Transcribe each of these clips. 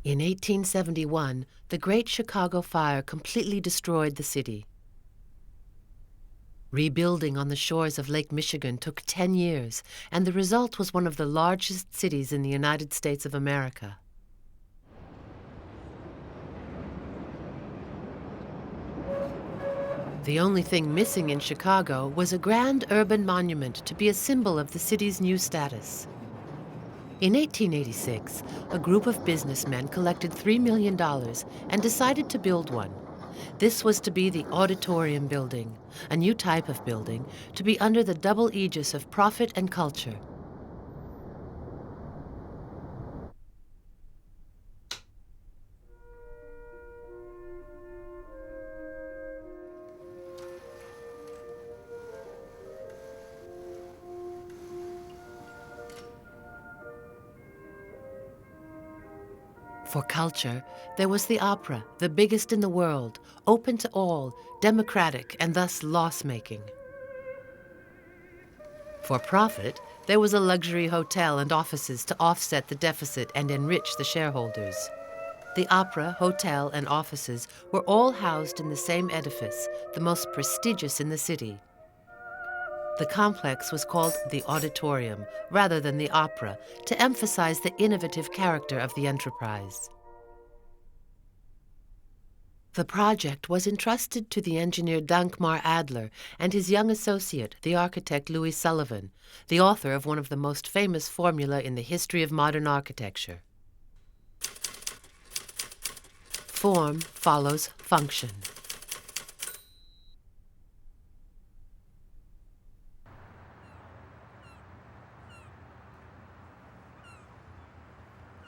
In 1871, the Great Chicago Fire completely destroyed the city. Rebuilding on the shores of Lake Michigan took 10 years, and the result was one of the largest cities in the United States of America. The only thing missing in Chicago was a grand urban monument to be a symbol of the city's new status. In 1886, a group of businessmen collected $3 million and decided to build one. This was to be the Auditorium building, a new type of building to be under the double aegis of profit and culture. For culture, there was the opera, the biggest in the world, open to all, democratic, and thus loss-making. For profit, there was a luxury hotel and offices to offset the deficit and enrich the shareholders. The opera, hotel, and offices were all housed in the same edifice, the most prestigious in the city. The complex was called the Auditorium, rather than the opera, to emphasize the innovative character of the enterprise. The project was entrusted to the engineer Dankmar Adler and his young associate, the architect Louis Sullivan, the author of one of the most famous formulae in the history of modern architecture. Form follows function.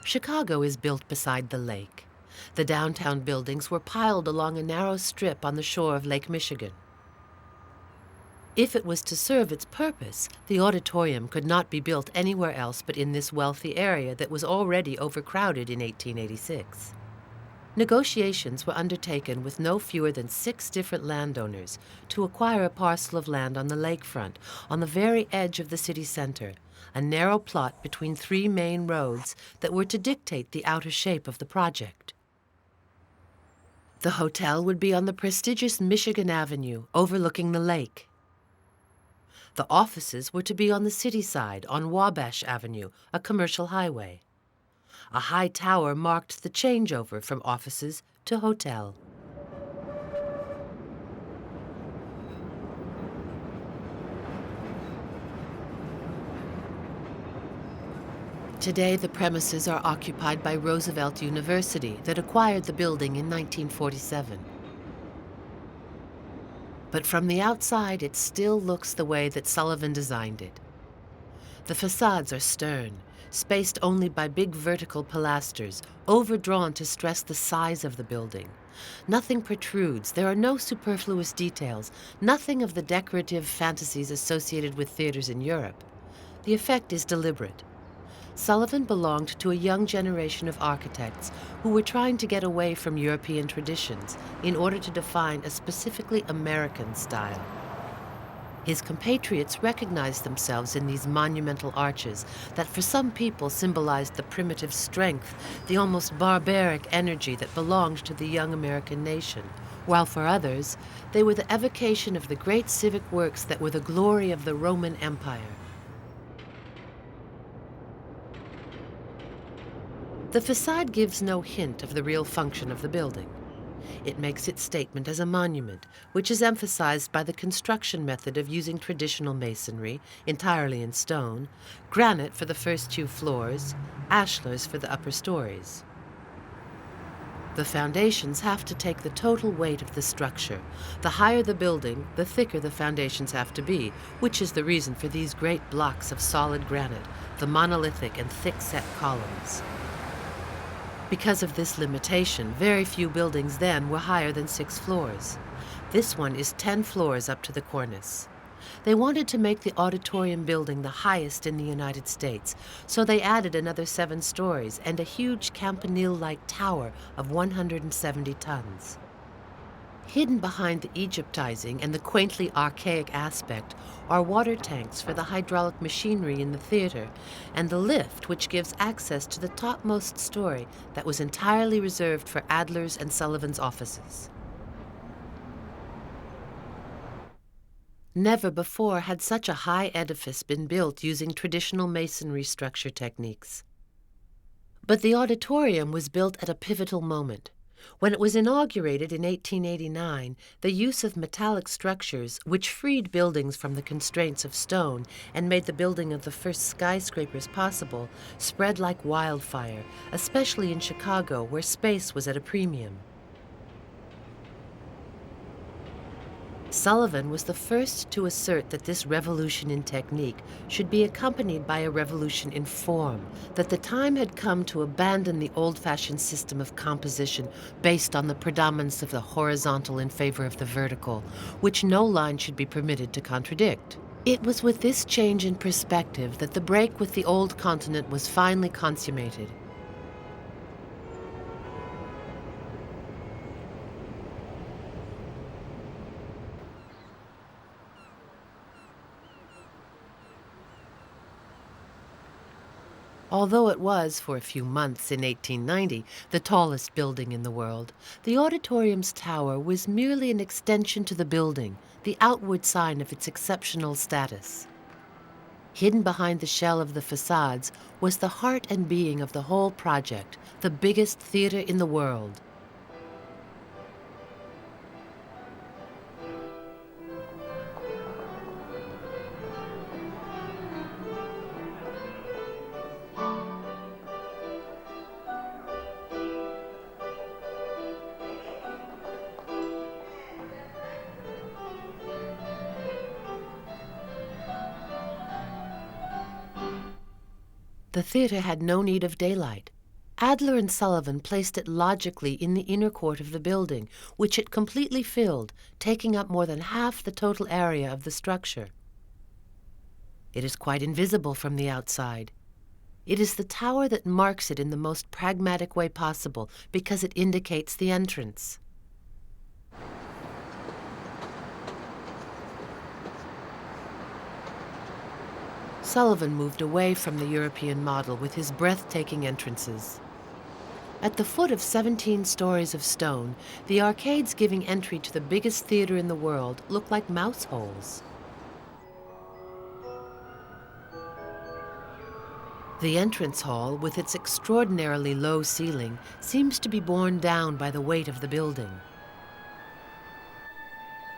Chicago is built beside the lake. The downtown buildings were piled along a narrow strip on the shore of Lake Michigan. If it was to serve its purpose, the auditorium could not be built anywhere else but in this wealthy area that was already overcrowded in 1886. Negotiations were undertaken with no fewer than 6 different landowners to acquire a parcel of land on the lakefront, on the very edge of the city center, a narrow plot between 3 main roads that were to dictate the outer shape of the project. The hotel would be on the prestigious Michigan Avenue, overlooking the lake. The offices were to be on the city side, on Wabash Avenue, a commercial highway. A high tower marked the changeover from offices to hotel. Today, the premises are occupied by Roosevelt University that acquired the building in 1947. But from the outside, it still looks the way that Sullivan designed it. The facades are stern, spaced only by big vertical pilasters, overdrawn to stress the size of the building. Nothing protrudes, there are no superfluous details, nothing of the decorative fantasies associated with theaters in Europe. The effect is deliberate. Sullivan belonged to a young generation of architects who were trying to get away from European traditions in order to define a specifically American style. His compatriots recognized themselves in these monumental arches that for some people symbolized the primitive strength, the almost barbaric energy that belonged to the young American nation, while for others, they were the evocation of the great civic works that were the glory of the Roman Empire. The facade gives no hint of the real function of the building. It makes its statement as a monument, which is emphasized by the construction method of using traditional masonry, entirely in stone, granite for the first 2 floors, ashlars for the upper stories. The foundations have to take the total weight of the structure. The higher the building, the thicker the foundations have to be, which is the reason for these great blocks of solid granite, the monolithic and thick-set columns. Because of this limitation, very few buildings then were higher than 6 floors. This one is 10 floors up to the cornice. They wanted to make the auditorium building the highest in the United States, so they added another 7 stories and a huge campanile-like tower of 170 tons. Hidden behind the Egyptizing and the quaintly archaic aspect are water tanks for the hydraulic machinery in the theater and the lift which gives access to the topmost story that was entirely reserved for Adler's and Sullivan's offices. Never before had such a high edifice been built using traditional masonry structure techniques. But the auditorium was built at a pivotal moment. When it was inaugurated in 1889, the use of metallic structures, which freed buildings from the constraints of stone and made the building of the first skyscrapers possible, spread like wildfire, especially in Chicago, where space was at a premium. Sullivan was the first to assert that this revolution in technique should be accompanied by a revolution in form, that the time had come to abandon the old-fashioned system of composition based on the predominance of the horizontal in favor of the vertical, which no line should be permitted to contradict. It was with this change in perspective that the break with the old continent was finally consummated. Although it was, for a few months in 1890, the tallest building in the world, the auditorium's tower was merely an extension to the building, the outward sign of its exceptional status. Hidden behind the shell of the facades was the heart and being of the whole project, the biggest theater in the world. The theater had no need of daylight. Adler and Sullivan placed it logically in the inner court of the building, which it completely filled, taking up more than half the total area of the structure. It is quite invisible from the outside. It is the tower that marks it in the most pragmatic way possible, because it indicates the entrance. Sullivan moved away from the European model with his breathtaking entrances. At the foot of 17 stories of stone, the arcades giving entry to the biggest theater in the world look like mouse holes. The entrance hall, with its extraordinarily low ceiling, seems to be borne down by the weight of the building.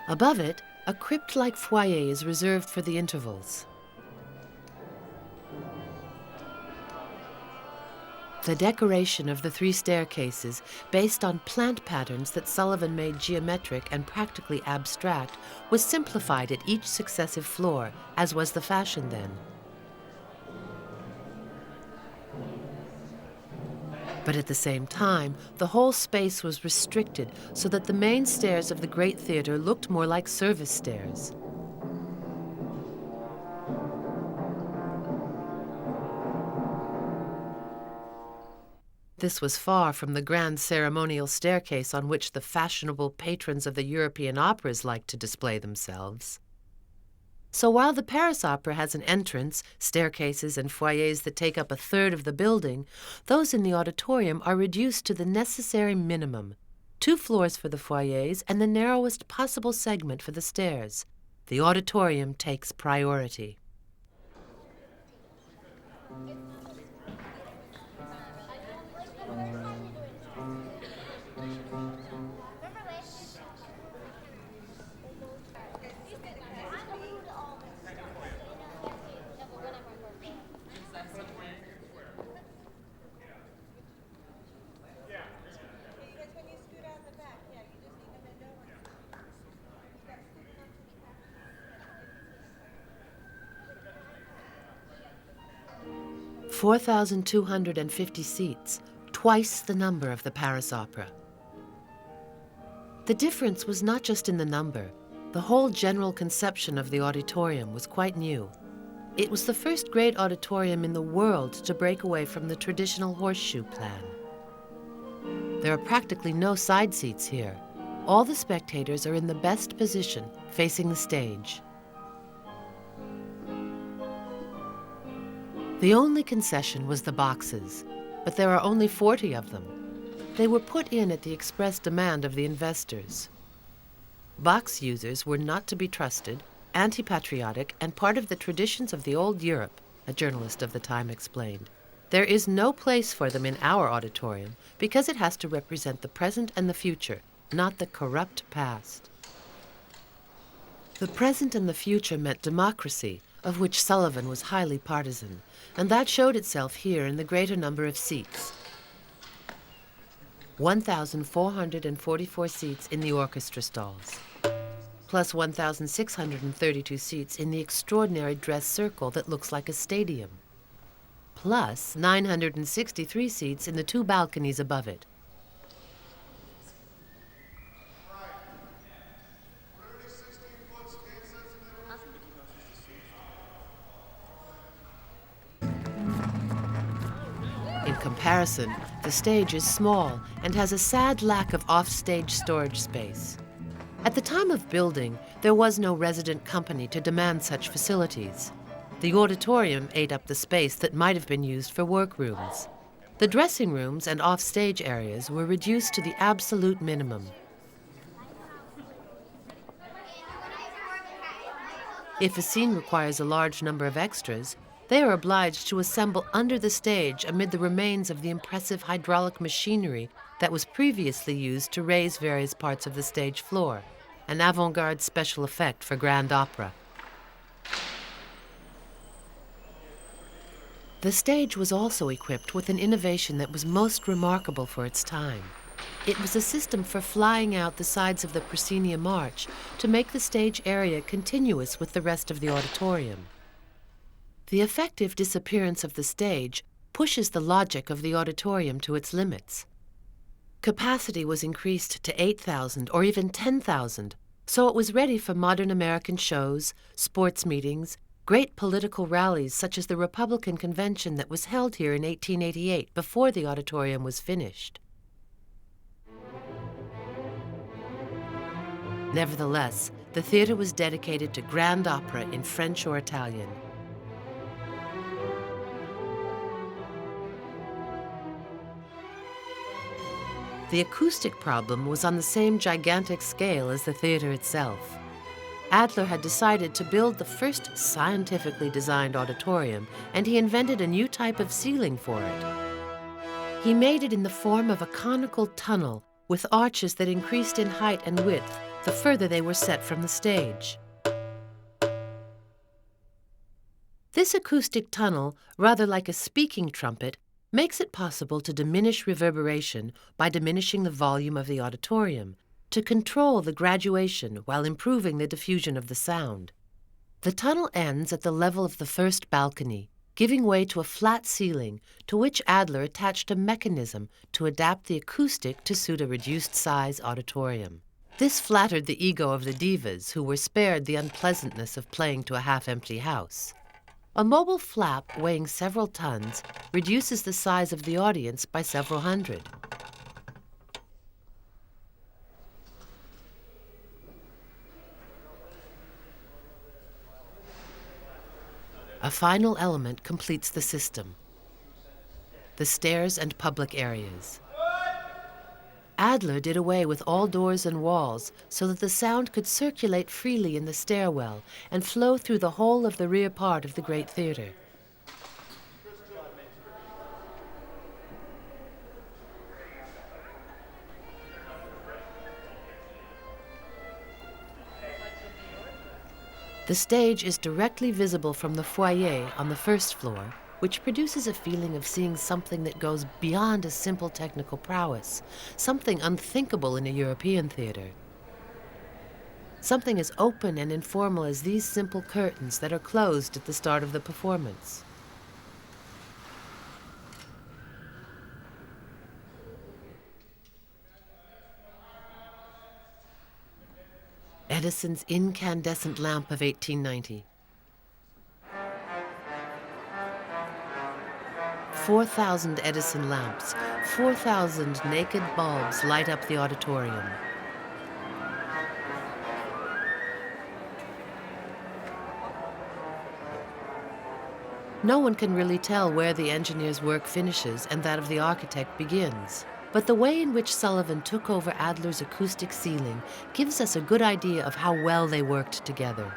Above it, a crypt-like foyer is reserved for the intervals. The decoration of the 3 staircases, based on plant patterns that Sullivan made geometric and practically abstract, was simplified at each successive floor, as was the fashion then. But at the same time, the whole space was restricted so that the main stairs of the Great Theater looked more like service stairs. This was far from the grand ceremonial staircase on which the fashionable patrons of the European operas like to display themselves. So while the Paris Opera has an entrance, staircases, and foyers that take up a third of the building, those in the auditorium are reduced to the necessary minimum: 2 floors for the foyers and the narrowest possible segment for the stairs. The auditorium takes priority. – 4,250 seats, twice the number of the Paris Opera. The difference was not just in the number. The whole general conception of the auditorium was quite new. It was the first great auditorium in the world to break away from the traditional horseshoe plan. There are practically no side seats here. All the spectators are in the best position, facing the stage. The only concession was the boxes, but there are only 40 of them. They were put in at the express demand of the investors. Box users were not to be trusted, anti-patriotic, and part of the traditions of the old Europe, a journalist of the time explained. There is no place for them in our auditorium because it has to represent the present and the future, not the corrupt past. The present and the future meant democracy, of which Sullivan was highly partisan, and that showed itself here in the greater number of seats. 1,444 seats in the orchestra stalls, plus 1,632 seats in the extraordinary dress circle that looks like a stadium, plus 963 seats in the 2 balconies above it. In comparison, the stage is small and has a sad lack of off-stage storage space. At the time of building, there was no resident company to demand such facilities. The auditorium ate up the space that might have been used for workrooms. The dressing rooms and off-stage areas were reduced to the absolute minimum. If a scene requires a large number of extras, they are obliged to assemble under the stage amid the remains of the impressive hydraulic machinery that was previously used to raise various parts of the stage floor, an avant-garde special effect for grand opera. The stage was also equipped with an innovation that was most remarkable for its time. It was a system for flying out the sides of the proscenium arch to make the stage area continuous with the rest of the auditorium. The effective disappearance of the stage pushes the logic of the auditorium to its limits. Capacity was increased to 8,000 or even 10,000, so it was ready for modern American shows, sports meetings, great political rallies such as the Republican Convention that was held here in 1888 before the auditorium was finished. Nevertheless, the theater was dedicated to grand opera in French or Italian. The acoustic problem was on the same gigantic scale as the theater itself. Adler had decided to build the first scientifically designed auditorium, and he invented a new type of ceiling for it. He made it in the form of a conical tunnel with arches that increased in height and width the further they were set from the stage. This acoustic tunnel, rather like a speaking trumpet, makes it possible to diminish reverberation by diminishing the volume of the auditorium, to control the graduation while improving the diffusion of the sound. The tunnel ends at the level of the first balcony, giving way to a flat ceiling to which Adler attached a mechanism to adapt the acoustic to suit a reduced-size auditorium. This flattered the ego of the divas, who were spared the unpleasantness of playing to a half-empty house. A mobile flap weighing several tons reduces the size of the audience by several hundred. A final element completes the system: the stairs and public areas. Adler did away with all doors and walls so that the sound could circulate freely in the stairwell and flow through the whole of the rear part of the great theater. The stage is directly visible from the foyer on the first floor, which produces a feeling of seeing something that goes beyond a simple technical prowess, something unthinkable in a European theater. Something as open and informal as these simple curtains that are closed at the start of the performance. Edison's incandescent lamp of 1890. 4,000 Edison lamps, 4,000 naked bulbs light up the auditorium. No one can really tell where the engineer's work finishes and that of the architect begins. But the way in which Sullivan took over Adler's acoustic ceiling gives us a good idea of how well they worked together.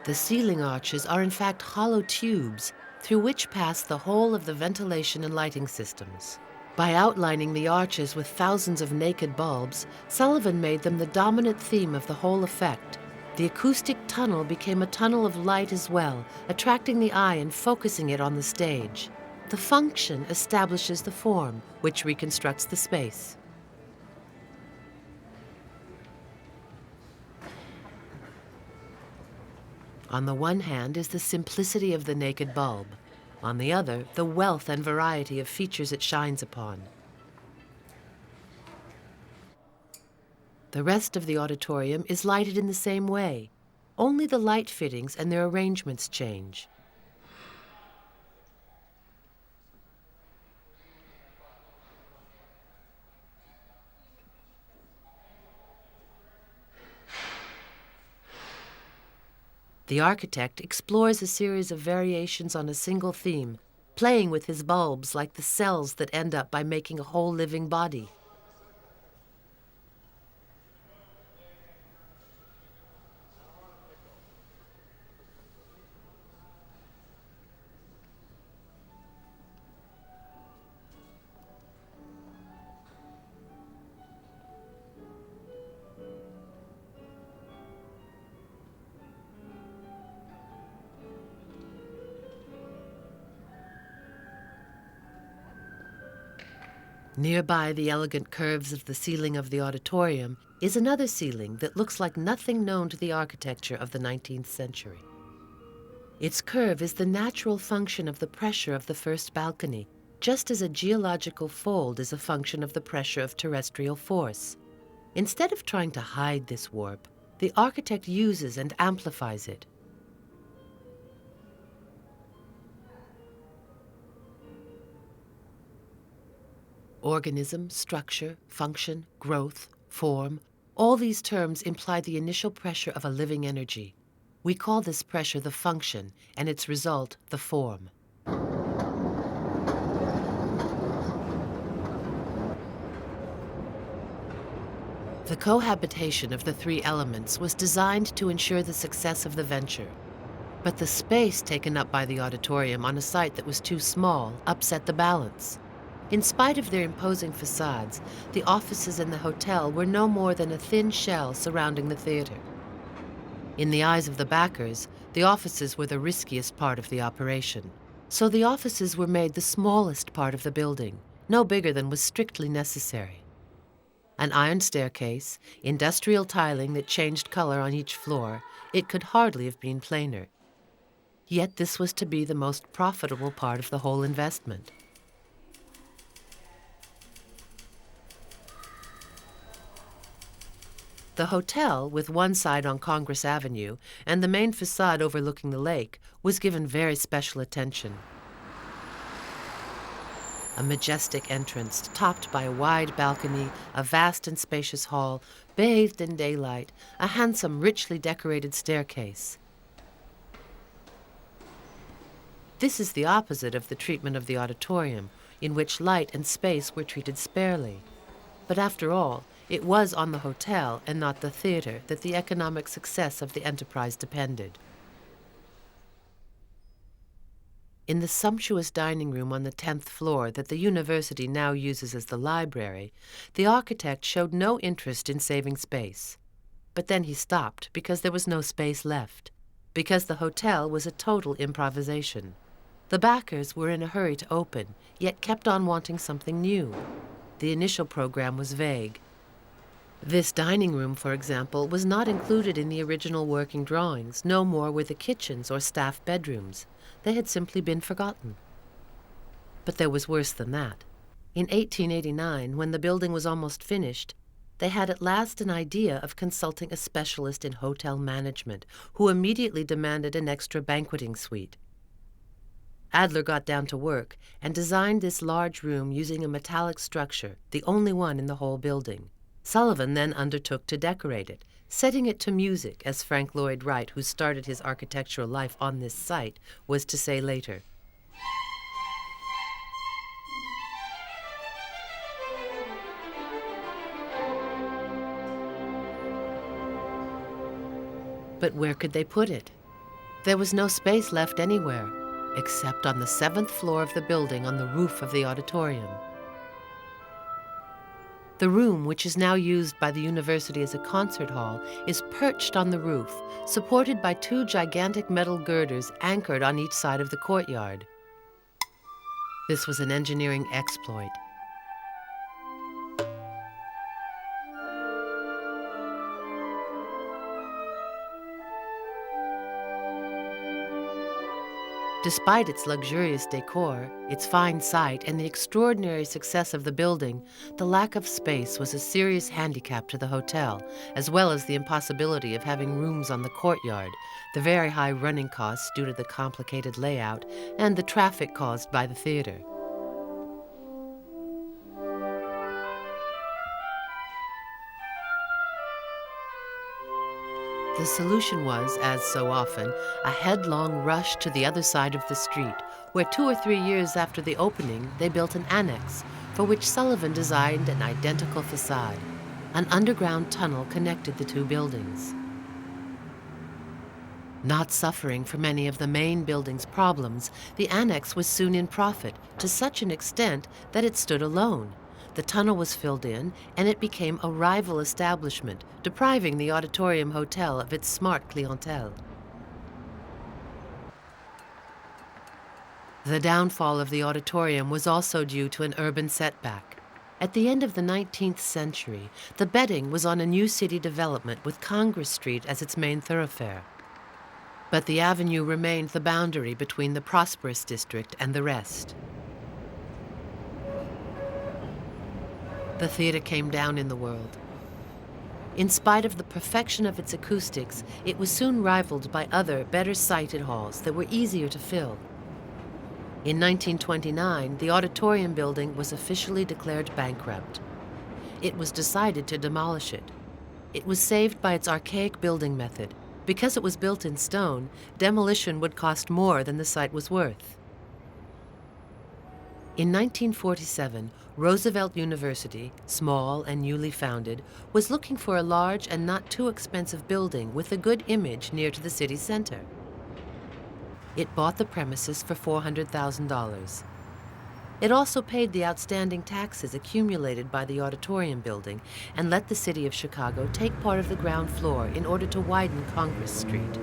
The ceiling arches are in fact hollow tubes through which pass the whole of the ventilation and lighting systems. By outlining the arches with thousands of naked bulbs, Sullivan made them the dominant theme of the whole effect. The acoustic tunnel became a tunnel of light as well, attracting the eye and focusing it on the stage. The function establishes the form, which reconstructs the space. On the one hand is the simplicity of the naked bulb. On the other, the wealth and variety of features it shines upon. The rest of the auditorium is lighted in the same way. Only the light fittings and their arrangements change. The architect explores a series of variations on a single theme, playing with his bulbs like the cells that end up by making a whole living body. Nearby the elegant curves of the ceiling of the auditorium is another ceiling that looks like nothing known to the architecture of the 19th century. Its curve is the natural function of the pressure of the first balcony, just as a geological fold is a function of the pressure of terrestrial force. Instead of trying to hide this warp, the architect uses and amplifies it. Organism, structure, function, growth, form, all these terms imply the initial pressure of a living energy. We call this pressure the function, and its result the form. The cohabitation of the three elements was designed to ensure the success of the venture. But the space taken up by the auditorium on a site that was too small upset the balance. In spite of their imposing facades, the offices in the hotel were no more than a thin shell surrounding the theater. In the eyes of the backers, the offices were the riskiest part of the operation. So the offices were made the smallest part of the building, no bigger than was strictly necessary. An iron staircase, industrial tiling that changed color on each floor, it could hardly have been plainer. Yet this was to be the most profitable part of the whole investment. The hotel, with one side on Congress Avenue and the main facade overlooking the lake, was given very special attention. A majestic entrance, topped by a wide balcony, a vast and spacious hall, bathed in daylight, a handsome, richly decorated staircase. This is the opposite of the treatment of the auditorium, in which light and space were treated sparely. But after all, it was on the hotel and not the theater that the economic success of the enterprise depended. In the sumptuous dining room on the 10th floor that the university now uses as the library, the architect showed no interest in saving space. But then he stopped because there was no space left, because the hotel was a total improvisation. The backers were in a hurry to open, yet kept on wanting something new. The initial program was vague. This dining room, for example, was not included in the original working drawings, no more were the kitchens or staff bedrooms. They had simply been forgotten. But there was worse than that. In 1889, when the building was almost finished, they had at last an idea of consulting a specialist in hotel management, who immediately demanded an extra banqueting suite. Adler got down to work and designed this large room using a metallic structure, the only one in the whole building. Sullivan then undertook to decorate it, setting it to music, as Frank Lloyd Wright, who started his architectural life on this site, was to say later. But where could they put it? There was no space left anywhere, except on the 7th floor of the building on the roof of the auditorium. The room, which is now used by the university as a concert hall, is perched on the roof, supported by 2 gigantic metal girders anchored on each side of the courtyard. This was an engineering exploit. Despite its luxurious decor, its fine site, and the extraordinary success of the building, the lack of space was a serious handicap to the hotel, as well as the impossibility of having rooms on the courtyard, the very high running costs due to the complicated layout, and the traffic caused by the theater. The solution was, as so often, a headlong rush to the other side of the street, where 2 or 3 years after the opening, they built an annex, for which Sullivan designed an identical facade. An underground tunnel connected the 2 buildings. Not suffering from any of the main building's problems, the annex was soon in profit, to such an extent that it stood alone. The tunnel was filled in, and it became a rival establishment, depriving the Auditorium Hotel of its smart clientele. The downfall of the Auditorium was also due to an urban setback. At the end of the 19th century, the betting was on a new city development with Congress Street as its main thoroughfare. But the avenue remained the boundary between the prosperous district and the rest. The theater came down in the world. In spite of the perfection of its acoustics, it was soon rivaled by other, better-sited halls that were easier to fill. In 1929, the Auditorium building was officially declared bankrupt. It was decided to demolish it. It was saved by its archaic building method. Because it was built in stone, demolition would cost more than the site was worth. In 1947, Roosevelt University, small and newly founded, was looking for a large and not too expensive building with a good image near to the city center. It bought the premises for $400,000. It also paid the outstanding taxes accumulated by the Auditorium building and let the city of Chicago take part of the ground floor in order to widen Congress Street.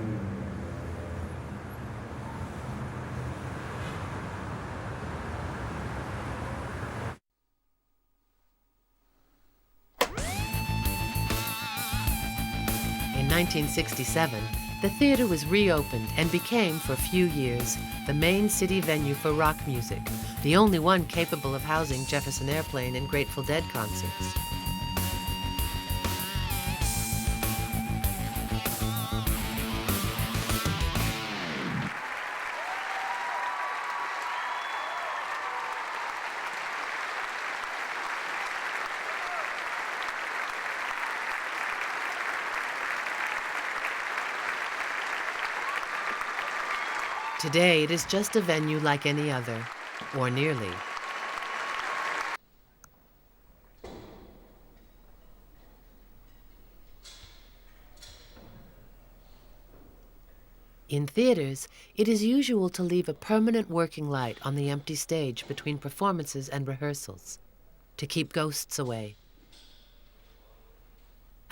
In 1967, the theater was reopened and became, for a few years, the main city venue for rock music, the only one capable of housing Jefferson Airplane and Grateful Dead concerts. Today, it is just a venue like any other, or nearly. In theaters, it is usual to leave a permanent working light on the empty stage between performances and rehearsals, to keep ghosts away.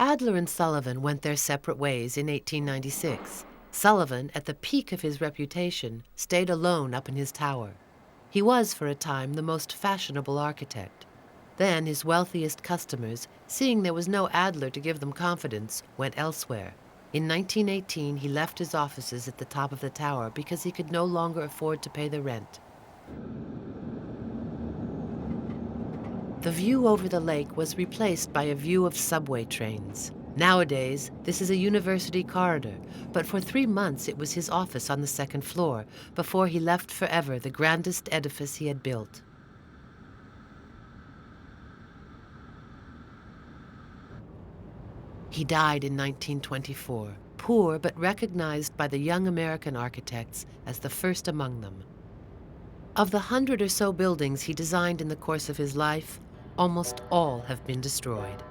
Adler and Sullivan went their separate ways in 1896. Sullivan, at the peak of his reputation, stayed alone up in his tower. He was, for a time, the most fashionable architect. Then his wealthiest customers, seeing there was no Adler to give them confidence, went elsewhere. In 1918, he left his offices at the top of the tower because he could no longer afford to pay the rent. The view over the lake was replaced by a view of subway trains. Nowadays, this is a university corridor, but for 3 months it was his office on the 2nd floor, before he left forever the grandest edifice he had built. He died in 1924, poor but recognized by the young American architects as the first among them. Of the 100 or so buildings he designed in the course of his life, almost all have been destroyed.